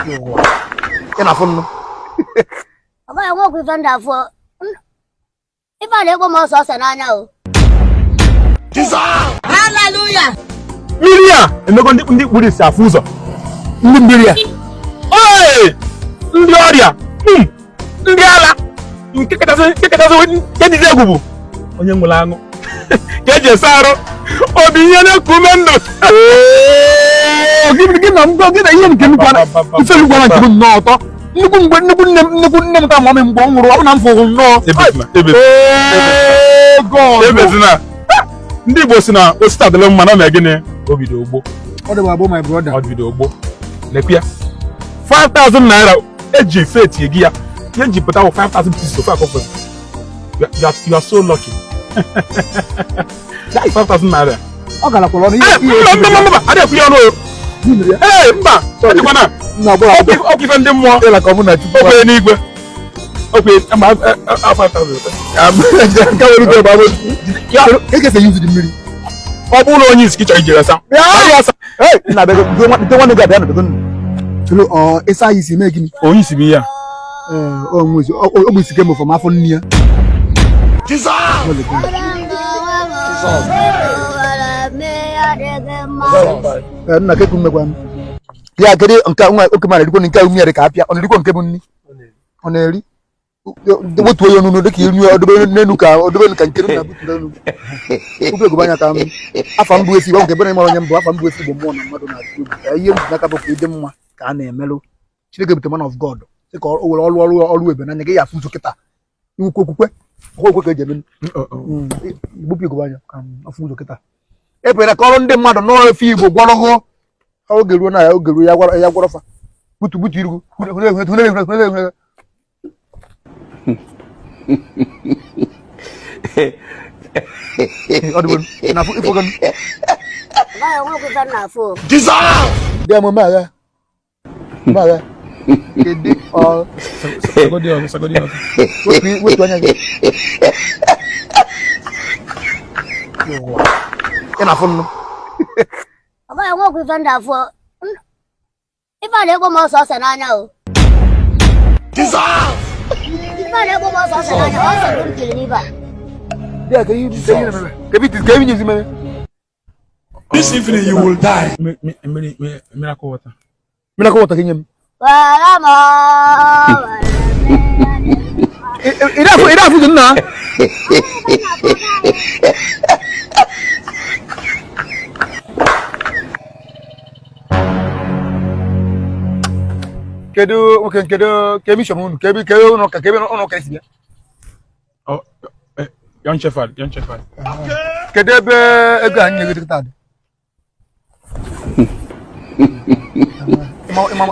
Ina fun. Aba ngo ku fanda fo. Ifa le ko mo so se na nya o. Jesus! Hallelujah. Miria, emego ndi kpuru isi afụ ụzọ. Ndị mmiri a. Oi! Ndị ọrịa. Ndị ala. Nke kachasị ndị egwu bụ onye nwere aṅụ. Ka eji esa arụ. Obi ihe na-eku ume ndụ. Gị na mbọ gị na ihe nke nnukwu ife nnukwu ala nke m nnọọ ọtọ. Nnukwu nne m ka mama mgbe ọ nwụrụ ọ na m fụrụ nnọọ. Ebezina. Ndị Igbo si na osita adịla mma na mee gịnị obido ogbo. Ọ dị bụ my brother. Obido ogbo. Lekwa 5,000 naira eji faith egi ya. Ye ji pụta 5,000 pieces of akọfọ. You are so lucky. That is 5,000 naira. Ọ gara kwọrọ n'ihe. Mba, adị ekwu ya ọnụ. Mba, adịkwa na. Ọ kife ndị mmụọ. Ịla ka ọ mụ na Chukwu. Okwe n'igwe. Okwe, ama 5,000. Nke nwere ike ọba ekese yuzi dị mmiri. Ọ bụrụ onye isi chọrọ ijere asa. Na bego ndị nwanne gị abịa na bego nnu. Cholo ọ ịsa anyị si mee gịnị? Onye isi bụ ya. Ọ nwezi ọ bụ isi kemụ fọm afọ nne ya. Jesus! Nna ke kun megwan. Ya gede nka nwa oke mara dikwo nke umi ya ka apịa. Ọ na-erikwo nke bụ nni. Ọ na-eri. Wotu oyo nunu de ki enu odobe nenu ka odobe nka nke na butu nenu. Ube go banya ka m. Afa mbu esi wa nke bere mara onye mbu afa mbu esi bụ mmụọ na mmadụ na ihe mbu n'aka bụ ka ide mma ka a na-emelụ. Chineke bụ the man of God. Sị ka o were ọrụ ebe na nye gị ya afụ kịta. Nwukwu okwukwe ka ejebe. Igbo go banya ka afụ ụzọ kịta. Epere ka ọrụ ndị mmadụ n'ọrụ efe Igbo gwọrọ hụ. Oge ruo na ya oge ruo ya gwọrọ fa. Butu irugo. Aba ngo ku fanda fo. Jesus! Dia mo maga. Maga. Kede o Sagodi. we tuanya. Ina fun. Aba ngo ku fanda fo. Ifa le ko mo so se na nya o. Jesus! Ifa le ko mo so se na nya o se dun kiri ni ba. Dia can you say you me? This evening you will die. Miracle water. Miracle water kinyem. Wala mo. Ida fu dinna. Kedu kemi shomun kebi no ka isi. Oh, young shepherd. Okay. Kedu ebe ego anyị nyegide taa dị? Mama.